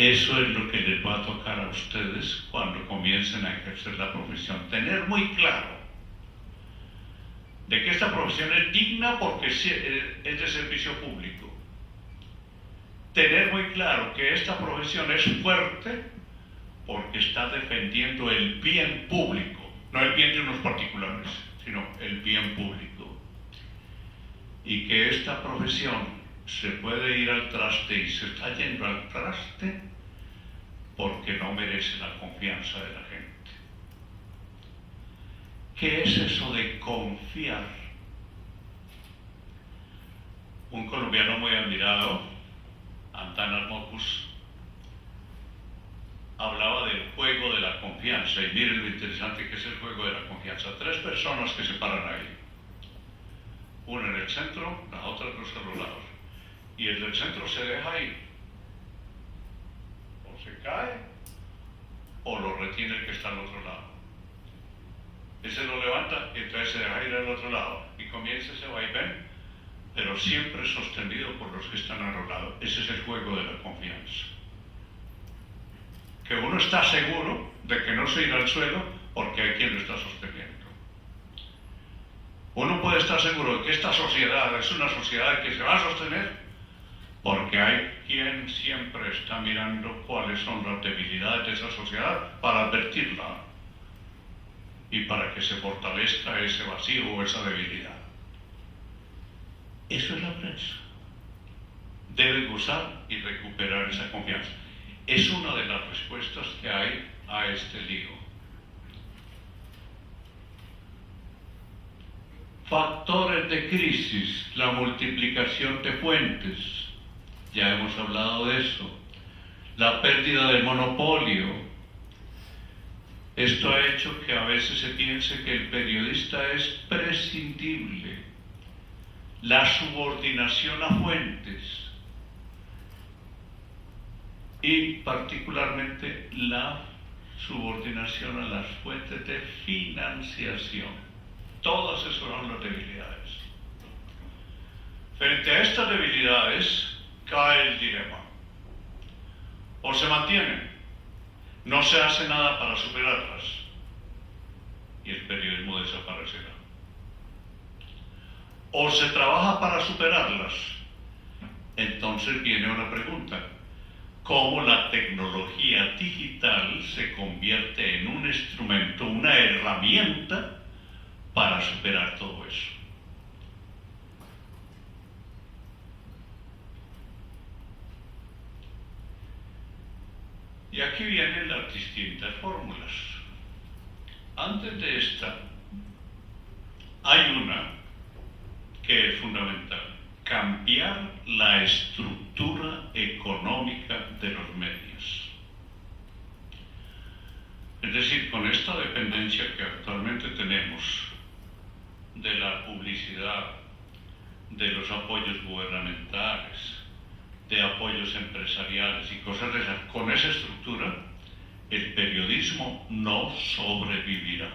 Eso es lo que les va a tocar a ustedes cuando comiencen a ejercer la profesión. Tener muy claro de que esta profesión es digna porque es de servicio público. Tener muy claro que esta profesión es fuerte porque está defendiendo el bien público, no el bien de unos particulares, sino el bien público. Y que esta profesión se puede ir al traste y se está yendo al traste porque no merece la confianza de la gente. ¿Qué es eso de confiar? Un colombiano muy admirado, Antanas Mockus, hablaba del juego de la confianza, y miren lo interesante que es el juego de la confianza. 3 personas que se paran ahí, una en el centro, las otras 2 a los lados, y el del centro se deja ir, o se cae, o lo retiene el que está al otro lado. Ese lo levanta y entonces se deja ir al otro lado, y comienza ese vaivén, pero siempre sostenido por los que están a los lados. Ese es el juego de la confianza. Que uno está seguro de que no se irá al suelo porque hay quien lo está sosteniendo. Uno puede estar seguro de que esta sociedad es una sociedad que se va a sostener porque hay quien siempre está mirando cuáles son las debilidades de esa sociedad para advertirla y para que se fortalezca ese vacío o esa debilidad. Eso es la prensa. Debe gozar y recuperar esa confianza. Es una de las respuestas que hay a este lío. Factores de crisis, la multiplicación de fuentes, ya hemos hablado de eso. La pérdida del monopolio. Esto ha hecho que a veces se piense que el periodista es prescindible. La subordinación a fuentes y particularmente la subordinación a las fuentes de financiación. Todas esas son las debilidades. Frente a estas debilidades cae el dilema. O se mantienen, no se hace nada para superarlas y el periodismo desaparecerá. O se trabaja para superarlas. Entonces viene una pregunta: ¿cómo la tecnología digital se convierte en un instrumento, una herramienta para superar todo eso? Y aquí vienen las distintas fórmulas. Antes de esta, hay una que es fundamental: cambiar la estructura económica de los medios. Es decir, con esta dependencia que actualmente tenemos de la publicidad, de los apoyos gubernamentales, de apoyos empresariales y cosas de esas, con esa estructura, el periodismo no sobrevivirá.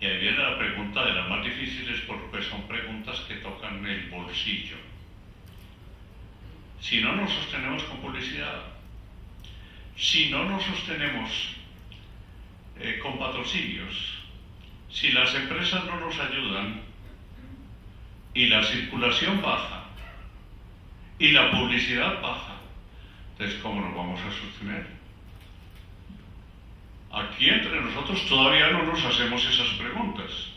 Y ahí viene la pregunta de las más difíciles porque son preguntas que tocan el bolsillo. Si no nos sostenemos con publicidad, si no nos sostenemos con patrocinios, si las empresas no nos ayudan y la circulación baja y la publicidad baja, entonces ¿cómo nos vamos a sostener? Aquí entre nosotros todavía no nos hacemos esas preguntas.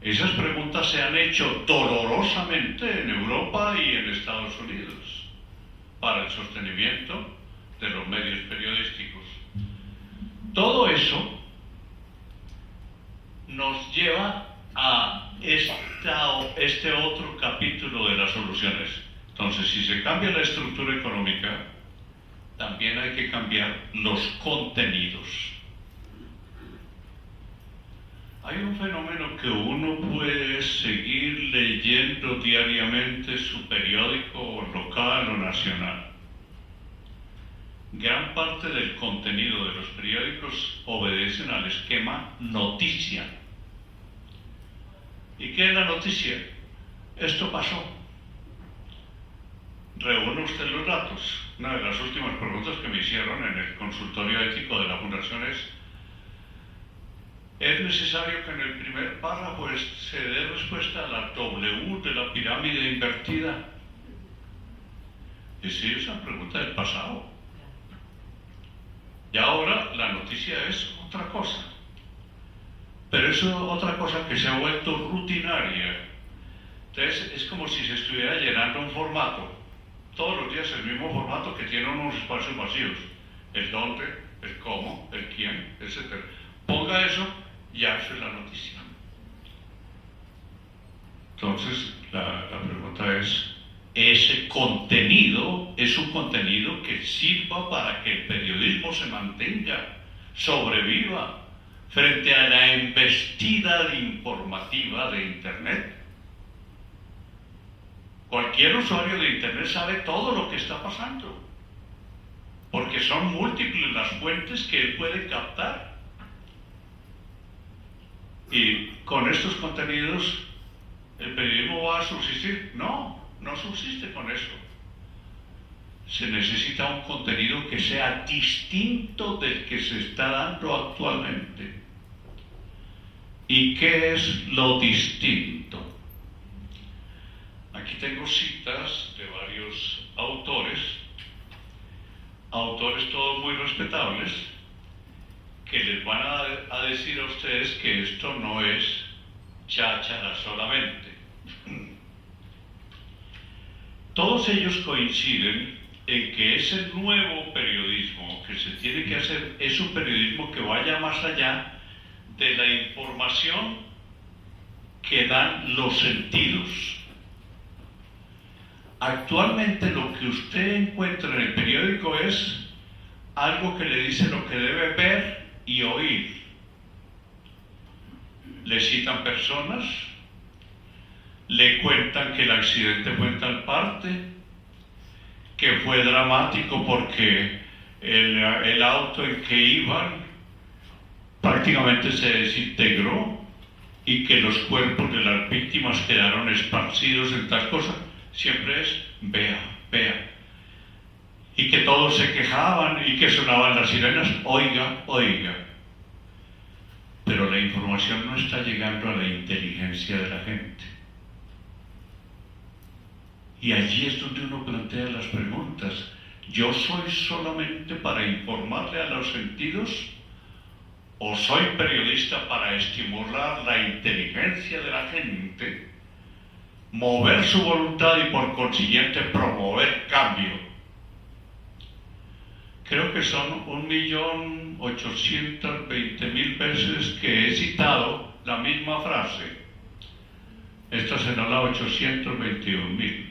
Esas preguntas se han hecho dolorosamente en Europa y en Estados Unidos para el sostenimiento de los medios periodísticos. Todo eso nos lleva a este otro capítulo de las soluciones. Entonces, si se cambia la estructura económica, también hay que cambiar los contenidos. Hay un fenómeno que uno puede seguir leyendo diariamente su periódico local o nacional. Gran parte del contenido de los periódicos obedecen al esquema noticia. ¿Y qué es la noticia? Esto pasó. reúne usted los datos. Una de las últimas preguntas que me hicieron en el consultorio ético de la Fundación ¿es necesario que en el primer párrafo se dé respuesta a la W de la pirámide invertida? Y sí, es una pregunta del pasado. Y ahora la noticia es otra cosa. Pero eso es otra cosa que se ha vuelto rutinaria. Entonces es como si se estuviera llenando un formato. Todos los días el mismo formato que tiene unos espacios vacíos. El dónde, el cómo, el quién, etc. Ponga eso, ya eso es la noticia. Entonces la pregunta es, ¿ese contenido es un contenido que sirva para que el periodismo se mantenga, sobreviva frente a la embestida informativa de Internet? Cualquier usuario de Internet sabe todo lo que está pasando, porque son múltiples las fuentes que él puede captar. Y con estos contenidos, ¿el periodismo va a subsistir? No, no subsiste con eso. Se necesita un contenido que sea distinto del que se está dando actualmente. ¿Y qué es lo distinto? Aquí tengo citas de varios autores todos muy respetables, que les van a decir a ustedes que esto no es cháchara solamente. Todos ellos coinciden en que ese nuevo periodismo que se tiene que hacer es un periodismo que vaya más allá de la información que dan los sentidos. Actualmente lo que usted encuentra en el periódico es algo que le dice lo que debe ver y oír. Le citan personas, le cuentan que el accidente fue en tal parte, que fue dramático porque el auto en que iban prácticamente se desintegró y que los cuerpos de las víctimas quedaron esparcidos en tal cosa. Siempre es vea, vea. Y que todos se quejaban y que sonaban las sirenas, oiga, oiga. Pero la información no está llegando a la inteligencia de la gente. Y allí es donde uno plantea las preguntas. ¿Yo soy solamente para informarle a los sentidos? ¿O soy periodista para estimular la inteligencia de la gente, mover su voluntad y por consiguiente promover cambio? Creo que son 1.820.000 veces que he citado la misma frase. Esta será la 821.000,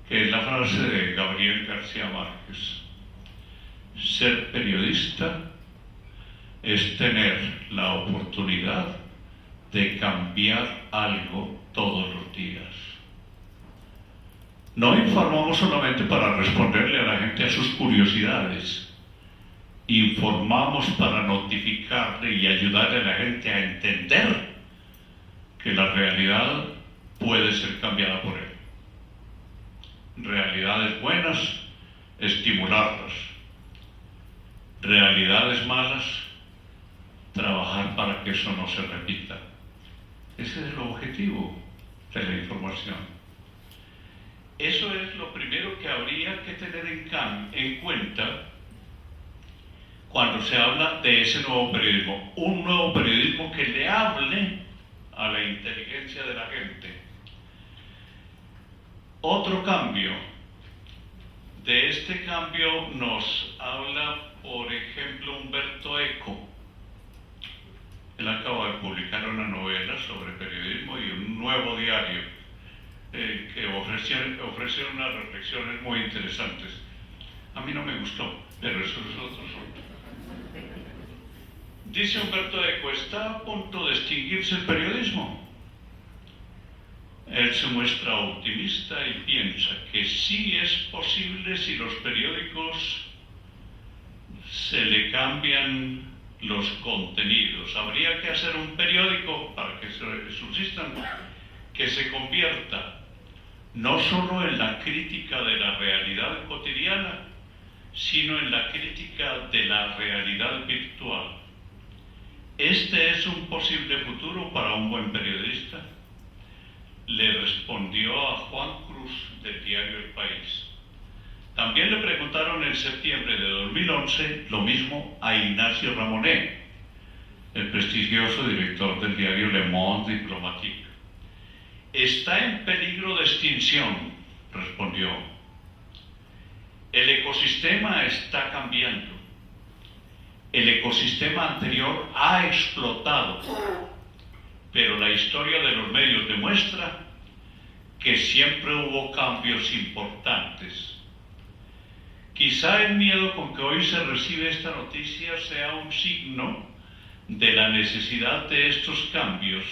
que es la frase de Gabriel García Márquez. Ser periodista es tener la oportunidad de cambiar algo todos los días. No informamos solamente para responderle a la gente a sus curiosidades. Informamos para notificarle y ayudarle a la gente a entender que la realidad puede ser cambiada por él. Realidades buenas, estimularlas. Realidades malas, trabajar para que eso no se repita. Ese es el objetivo de la información. Eso es lo primero que habría que tener en cuenta cuando se habla de ese nuevo periodismo. Un nuevo periodismo que le hable a la inteligencia de la gente. Otro cambio. De este cambio nos habla, por ejemplo, Umberto Eco. Él acaba de publicar una novela sobre periodismo y un nuevo diario que ofrece unas reflexiones muy interesantes. A mí no me gustó, pero eso es otro asunto. Dice Umberto Eco, ¿está a punto de extinguirse el periodismo? Él se muestra optimista y piensa que sí es posible si los periódicos se le cambian los contenidos. Habría que hacer un periódico para que subsistan, que se convierta no solo en la crítica de la realidad cotidiana, sino en la crítica de la realidad virtual. ¿Este es un posible futuro para un buen periodista?, le respondió a Juan Cruz del diario El País. También le preguntaron en septiembre de 2011 lo mismo a Ignacio Ramonet, el prestigioso director del diario Le Monde Diplomatique. Está en peligro de extinción, respondió. El ecosistema está cambiando. El ecosistema anterior ha explotado, pero la historia de los medios demuestra que siempre hubo cambios importantes. Quizá el miedo con que hoy se recibe esta noticia sea un signo de la necesidad de estos cambios,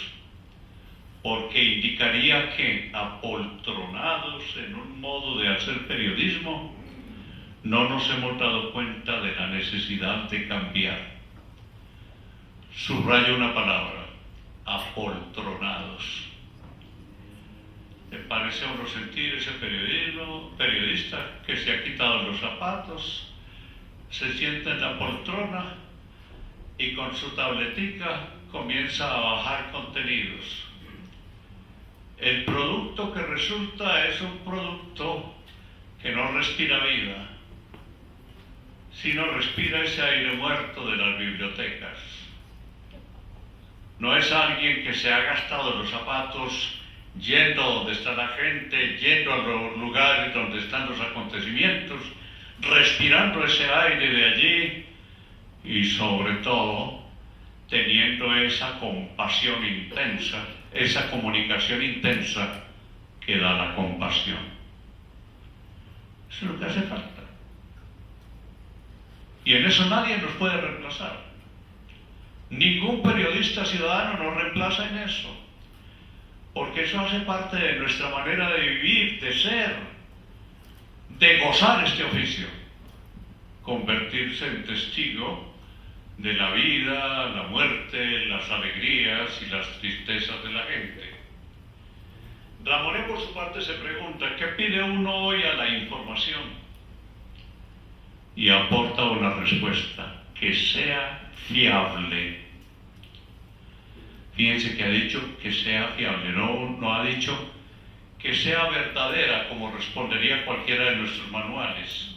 porque indicaría que, apoltronados en un modo de hacer periodismo, no nos hemos dado cuenta de la necesidad de cambiar. Subrayo una palabra: apoltronados. Me parece a uno sentir ese periodista que se ha quitado los zapatos, se sienta en la poltrona y con su tabletica comienza a bajar contenidos. El producto que resulta es un producto que no respira vida, sino respira ese aire muerto de las bibliotecas. No es alguien que se ha gastado los zapatos yendo donde está la gente, yendo a los lugares donde están los acontecimientos, respirando ese aire de allí y sobre todo teniendo esa compasión intensa, esa comunicación intensa que da la compasión. Eso es lo que hace falta. Y en eso nadie nos puede reemplazar. Ningún periodista ciudadano nos reemplaza en eso, porque eso hace parte de nuestra manera de vivir, de ser, de gozar este oficio, convertirse en testigo de la vida, la muerte, las alegrías y las tristezas de la gente. Ramonet, por su parte, se pregunta: ¿qué pide uno hoy a la información? Y aporta una respuesta: que sea fiable. Fíjense que ha dicho que sea fiable, no ha dicho que sea verdadera, como respondería cualquiera de nuestros manuales.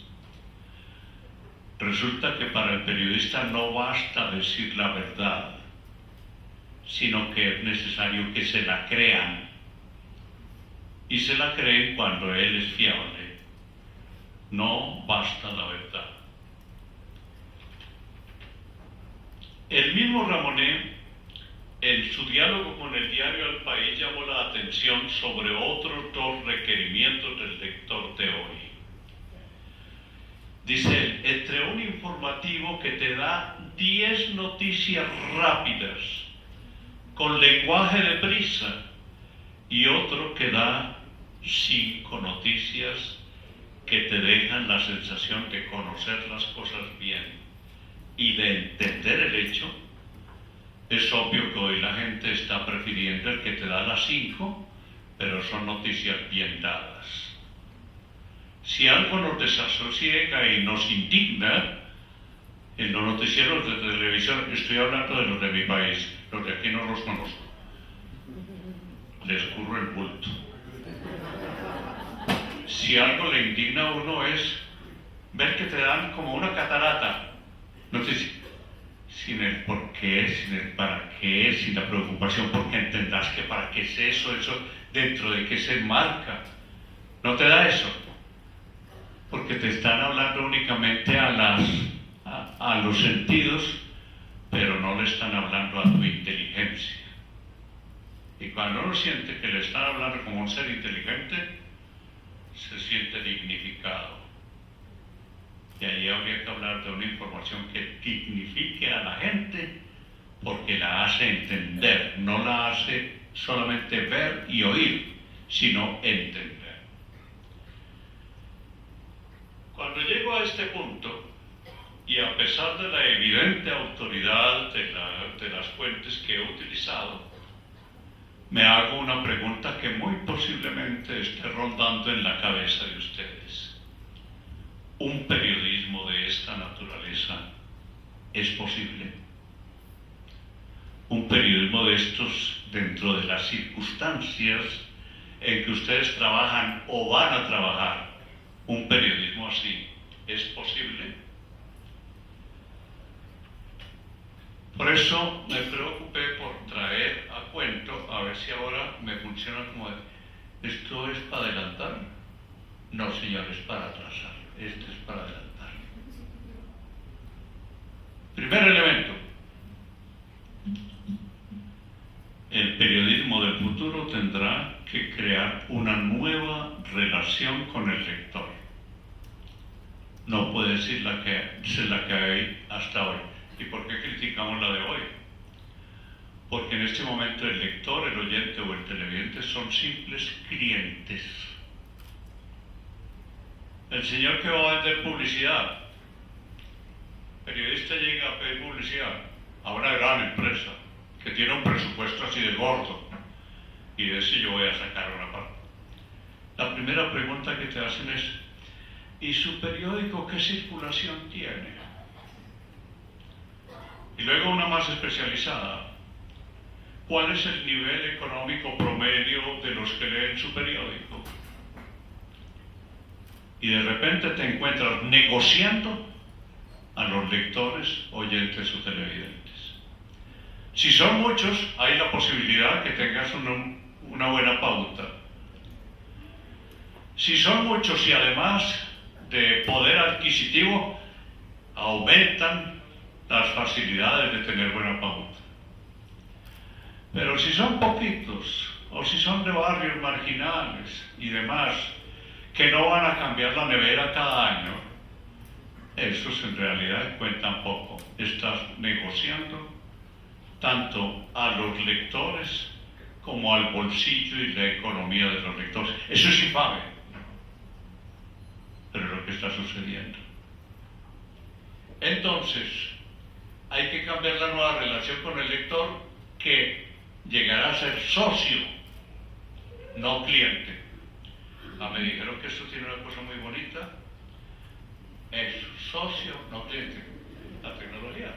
Resulta que para el periodista no basta decir la verdad, sino que es necesario que se la crean. Y se la creen cuando él es fiable. No basta la verdad. El mismo Ramonet, en su diálogo con el diario El País, llamó la atención sobre otros dos requerimientos del lector de hoy. Dice él: entre un informativo que te da 10 noticias rápidas, con lenguaje de prisa, y otro que da 5 noticias que te dejan la sensación de conocer las cosas bien y de entender el hecho, es obvio que hoy la gente está prefiriendo el que te da las 5, pero son noticias bien dadas. Si algo nos desasosiega y nos indigna, en los noticieros de televisión, estoy hablando de los de mi país, los de aquí no los conozco, les curro el bulto. Si algo le indigna a uno es ver que te dan como una catarata, noticia, sin el por qué, sin el para qué, sin la preocupación porque entendas que para qué es eso dentro de qué se enmarca. No te da eso, porque te están hablando únicamente a los sentidos, pero no le están hablando a tu inteligencia. Y cuando uno siente que le están hablando como un ser inteligente, se siente dignificado. Y ahí habría que hablar de una información que dignifique a la gente, porque la hace entender, no la hace solamente ver y oír, sino entender. Cuando llego a este punto, y a pesar de la evidente autoridad de las fuentes que he utilizado, me hago una pregunta que muy posiblemente esté rondando en la cabeza de ustedes. ¿Un periodismo de esta naturaleza es posible? ¿Un periodismo de estos dentro de las circunstancias en que ustedes trabajan o van a trabajar? ¿Un periodismo así es posible? Por eso me preocupé por traer a cuento, a ver si ahora me funciona como esto es para adelantar. No, señor, es para atrasar. Esto es para adelantar. Primer elemento. El periodismo del futuro tendrá que crear una nueva relación con el lector. No puede ser la que hay hasta hoy. ¿Y por qué criticamos la de hoy? Porque en este momento el lector, el oyente o el televidente son simples clientes. El señor que va a vender publicidad, el periodista llega a pedir publicidad a una gran empresa que tiene un presupuesto así de gordo y de ese yo voy a sacar una parte. La primera pregunta que te hacen es: ¿y su periódico qué circulación tiene? Y luego una más especializada: ¿cuál es el nivel económico promedio de los que leen su periódico? Y de repente te encuentras negociando a los lectores, oyentes o televidentes. Si son muchos, hay la posibilidad que tengas una buena pauta. Si son muchos y además de poder adquisitivo, aumentan las facilidades de tener buena pauta. Pero si son poquitos, o si son de barrios marginales y demás, que no van a cambiar la nevera cada año, esos en realidad cuentan poco. Estás negociando tanto a los lectores como al bolsillo y la economía de los lectores. Eso es infame, pero es lo que está sucediendo. Entonces, hay que cambiar la nueva relación con el lector, que llegará a ser socio, no cliente. Me dijeron que esto tiene una cosa muy bonita: es socio, no cliente, la tecnología.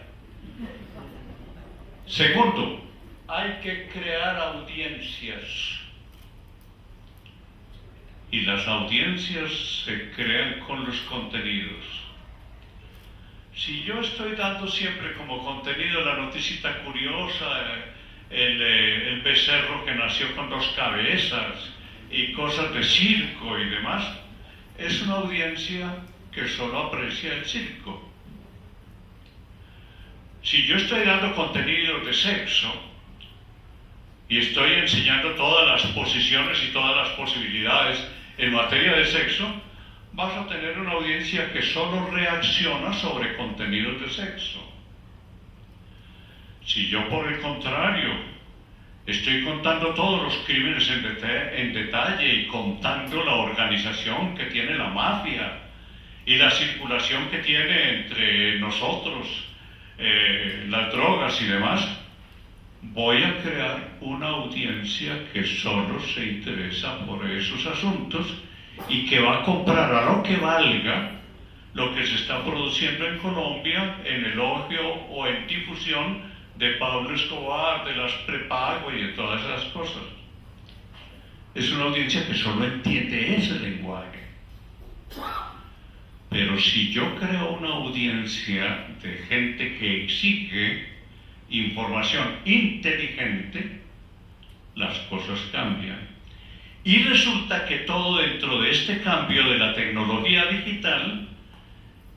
Segundo, hay que crear audiencias. Y las audiencias se crean con los contenidos. Si yo estoy dando siempre como contenido la noticita curiosa, el becerro que nació con 2 cabezas y cosas de circo y demás, es una audiencia que solo aprecia el circo. Si yo estoy dando contenidos de sexo y estoy enseñando todas las posiciones y todas las posibilidades en materia de sexo, vas a tener una audiencia que solo reacciona sobre contenidos de sexo. Si yo, por el contrario, estoy contando todos los crímenes en detalle y contando la organización que tiene la mafia y la circulación que tiene entre nosotros, las drogas y demás, voy a crear una audiencia que solo se interesa por esos asuntos y que va a comprar a lo que valga lo que se está produciendo en Colombia en elogio o en difusión de Pablo Escobar, de las prepago y de todas esas cosas. Es una audiencia que solo entiende ese lenguaje. Pero si yo creo una audiencia de gente que exige información inteligente, las cosas cambian. Y resulta que todo dentro de este cambio de la tecnología digital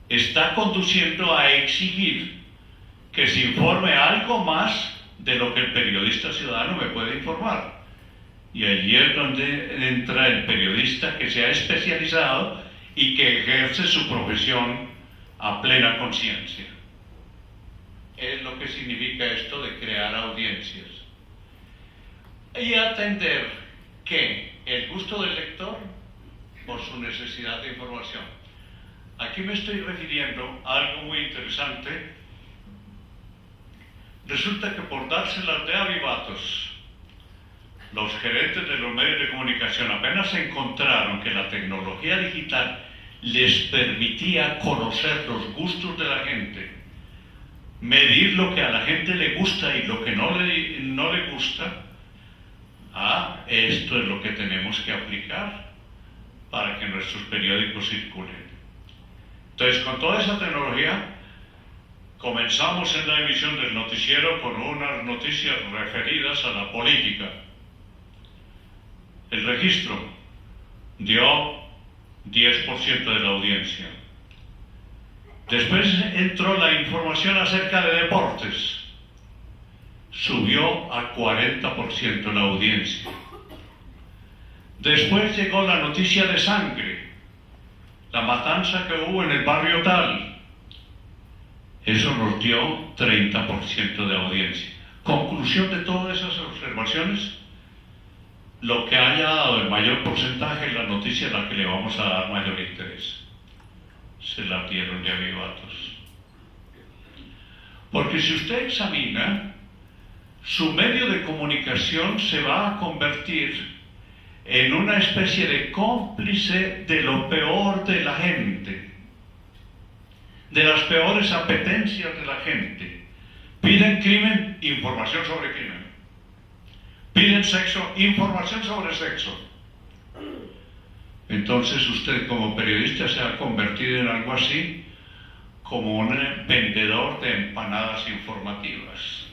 está conduciendo a exigir que se informe algo más de lo que el periodista ciudadano me puede informar. Y allí es donde entra el periodista que se ha especializado y que ejerce su profesión a plena conciencia. Es lo que significa esto de crear audiencias. Y atender que el gusto del lector por su necesidad de información. Aquí me estoy refiriendo a algo muy interesante. Resulta que por dárselas de avivatos, los gerentes de los medios de comunicación apenas encontraron que la tecnología digital les permitía conocer los gustos de la gente, medir lo que a la gente le gusta y lo que no le gusta, esto es lo que tenemos que aplicar para que nuestros periódicos circulen. Entonces, con toda esa tecnología, comenzamos en la emisión del noticiero con unas noticias referidas a la política. El registro dio 10% de la audiencia. Después entró la información acerca de deportes. Subió a 40% la audiencia. Después llegó la noticia de sangre, la matanza que hubo en el barrio tal. Eso nos dio 30% de audiencia. Conclusión de todas esas observaciones, lo que haya dado el mayor porcentaje es la noticia a la que le vamos a dar mayor interés. Se la dieron de avivatos. Porque si usted examina, su medio de comunicación se va a convertir en una especie de cómplice de lo peor de la gente, de las peores apetencias de la gente. Piden crimen, información sobre crimen. Piden sexo, información sobre sexo. Entonces usted como periodista se ha convertido en algo así como un vendedor de empanadas informativas.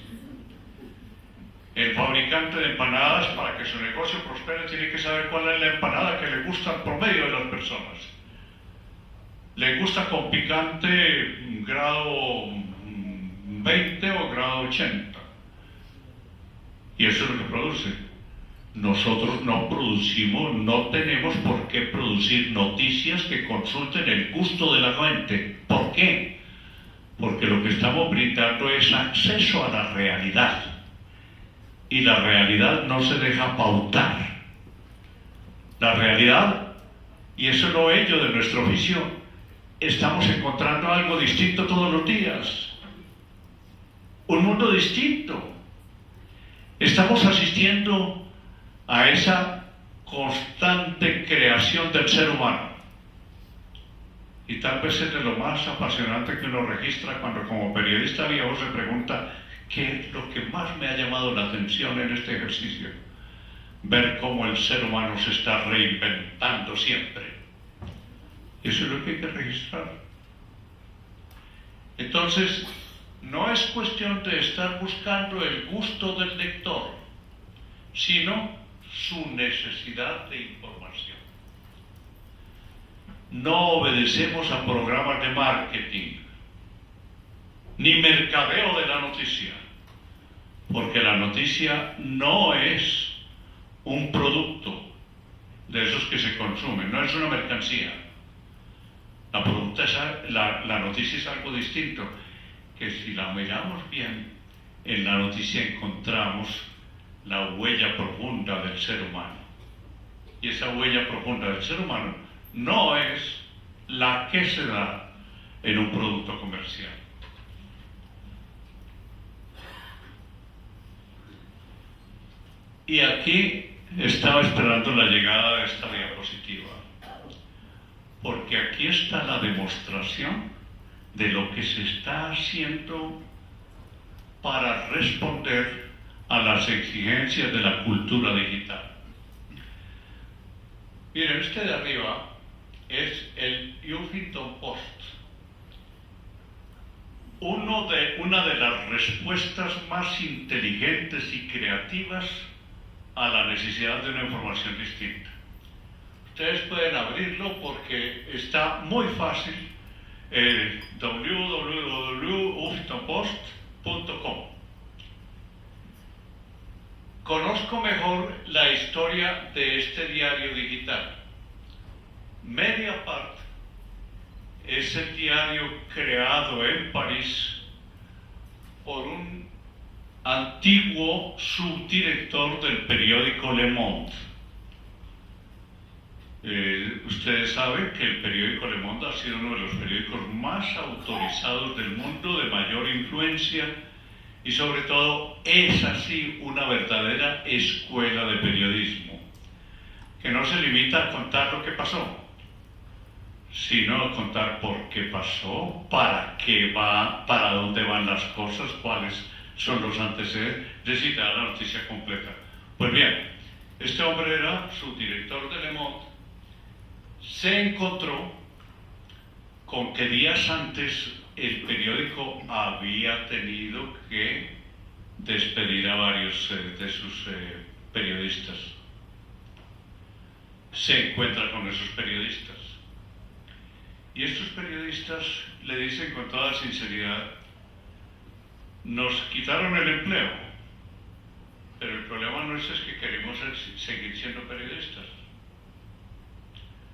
El fabricante de empanadas, para que su negocio prospere, tiene que saber cuál es la empanada que le gusta al promedio de las personas. ¿Le gusta con picante grado 20 o grado 80? Y eso es lo que produce. Nosotros no producimos, no tenemos por qué producir noticias que consulten el gusto de la gente. ¿Por qué? Porque lo que estamos brindando es acceso a la realidad. Y la realidad no se deja pautar. La realidad, y eso es lo bello de nuestro oficio, estamos encontrando algo distinto todos los días. Un mundo distinto. Estamos asistiendo a esa constante creación del ser humano. Y tal vez es de lo más apasionante que uno registra cuando como periodista viejo se pregunta ¿qué es lo que más me ha llamado la atención en este ejercicio? Ver cómo el ser humano se está reinventando siempre. Eso es lo que hay que registrar. Entonces, no es cuestión de estar buscando el gusto del lector, sino su necesidad de información. No obedecemos a programas de marketing, ni mercadeo de la noticia, porque la noticia no es un producto de esos que se consumen, no es una mercancía. La noticia es algo distinto, que si la miramos bien, en la noticia encontramos la huella profunda del ser humano. Y esa huella profunda del ser humano no es la que se da en un producto comercial. Y aquí estaba esperando la llegada de esta diapositiva, porque aquí está la demostración de lo que se está haciendo para responder a las exigencias de la cultura digital. Miren, este de arriba es el Huffington Post. Una de las respuestas más inteligentes y creativas a la necesidad de una información distinta. Ustedes pueden abrirlo porque está muy fácil. www.huffingtonpost.com. Conozco mejor la historia de este diario digital. Mediapart es el diario creado en París por un antiguo subdirector del periódico Le Monde. Ustedes saben que el periódico Le Monde ha sido uno de los periódicos más autorizados del mundo, de mayor influencia y sobre todo es así una verdadera escuela de periodismo, que no se limita a contar lo que pasó, sino a contar por qué pasó, para qué va, para dónde van las cosas, cuáles son los antecedentes, es decir, da la noticia completa. Pues bien, este hombre era subdirector de Le Monde, se encontró con que días antes el periódico había tenido que despedir a varios de sus periodistas. Se encuentra con esos periodistas y estos periodistas le dicen con toda sinceridad: nos quitaron el empleo, pero el problema nuestro es que queremos seguir siendo periodistas.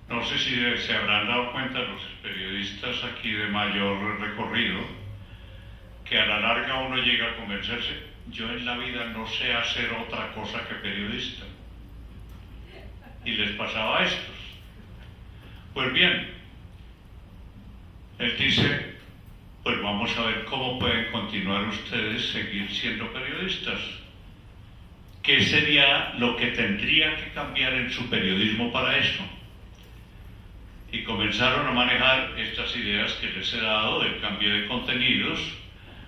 No sé si se habrán dado cuenta los periodistas aquí de mayor recorrido, que a la larga uno llega a convencerse: yo en la vida no sé hacer otra cosa que periodista. Y les pasaba a estos. Pues bien, él dice: pues vamos a ver cómo pueden continuar ustedes seguir siendo periodistas. ¿Qué sería lo que tendría que cambiar en su periodismo para eso? Y comenzaron a manejar estas ideas que les he dado del cambio de contenidos,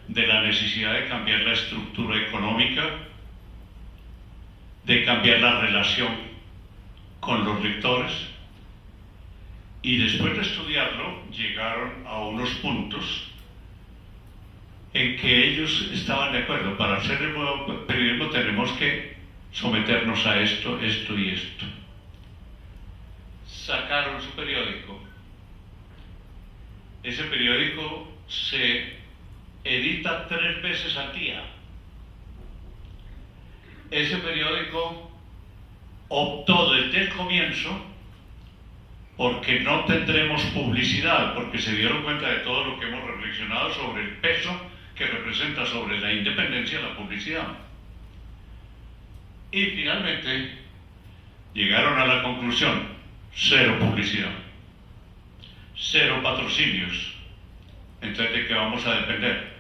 de la necesidad de cambiar la estructura económica, de cambiar la relación con los lectores, y después de estudiarlo llegaron a unos puntos en que ellos estaban de acuerdo: para hacer el nuevo periodismo tenemos que someternos a esto, esto y esto. Sacaron su periódico. Ese periódico se edita 3 veces al día. Ese periódico optó desde el comienzo porque no tendremos publicidad, porque se dieron cuenta de todo lo que hemos reflexionado sobre el peso que representa sobre la independencia la publicidad. Y finalmente llegaron a la conclusión: 0 publicidad, 0 patrocinios. Entonces, ¿de qué vamos a depender?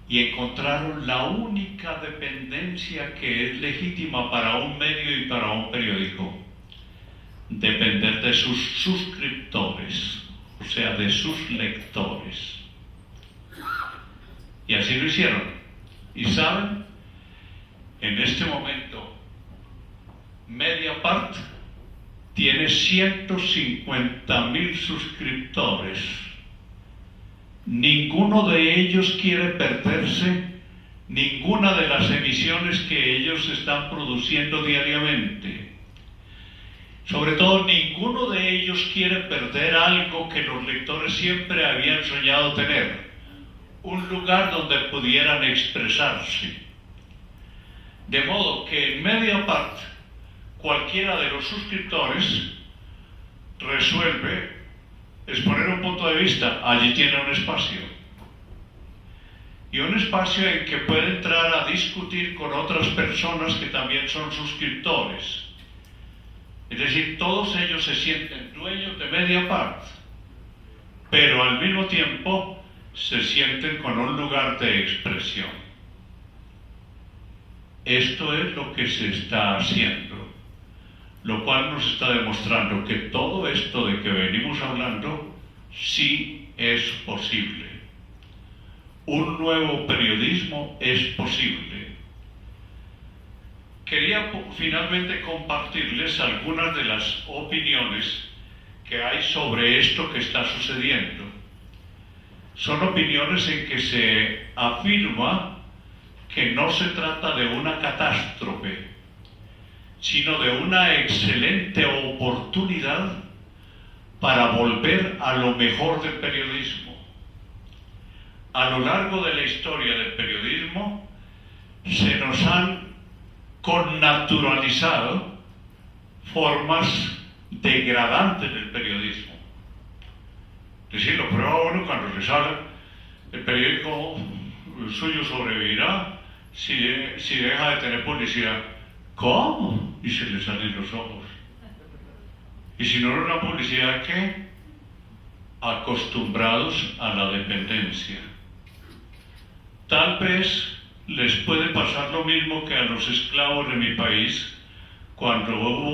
Y encontraron la única dependencia que es legítima para un medio y para un periódico: depender de sus suscriptores, o sea, de sus lectores. Y así lo hicieron. Y saben, en este momento Mediapart tiene 150.000 suscriptores. Ninguno de ellos quiere perderse ninguna de las emisiones que ellos están produciendo diariamente. Sobre todo, ninguno de ellos quiere perder algo que los lectores siempre habían soñado tener: un lugar donde pudieran expresarse. De modo que en Mediapart, cualquiera de los suscriptores resuelve exponer un punto de vista, allí tiene un espacio. Y un espacio en que puede entrar a discutir con otras personas que también son suscriptores. Es decir, todos ellos se sienten dueños de Mediapart, pero al mismo tiempo se sienten con un lugar de expresión. Esto es lo que se está haciendo, lo cual nos está demostrando que todo esto de que venimos hablando sí es posible. Un nuevo periodismo es posible. Quería finalmente compartirles algunas de las opiniones que hay sobre esto que está sucediendo. Son opiniones en que se afirma que no se trata de una catástrofe, sino de una excelente oportunidad para volver a lo mejor del periodismo. A lo largo de la historia del periodismo se nos han connaturalizado formas degradantes del periodismo. Es decir, lo prueba uno cuando le sale: el periódico suyo sobrevivirá si deja de tener publicidad. ¿Cómo? Y se le salen los ojos. Y si no era una publicidad, ¿qué? Acostumbrados a la dependencia. Tal vez les puede pasar lo mismo que a los esclavos de mi país cuando hubo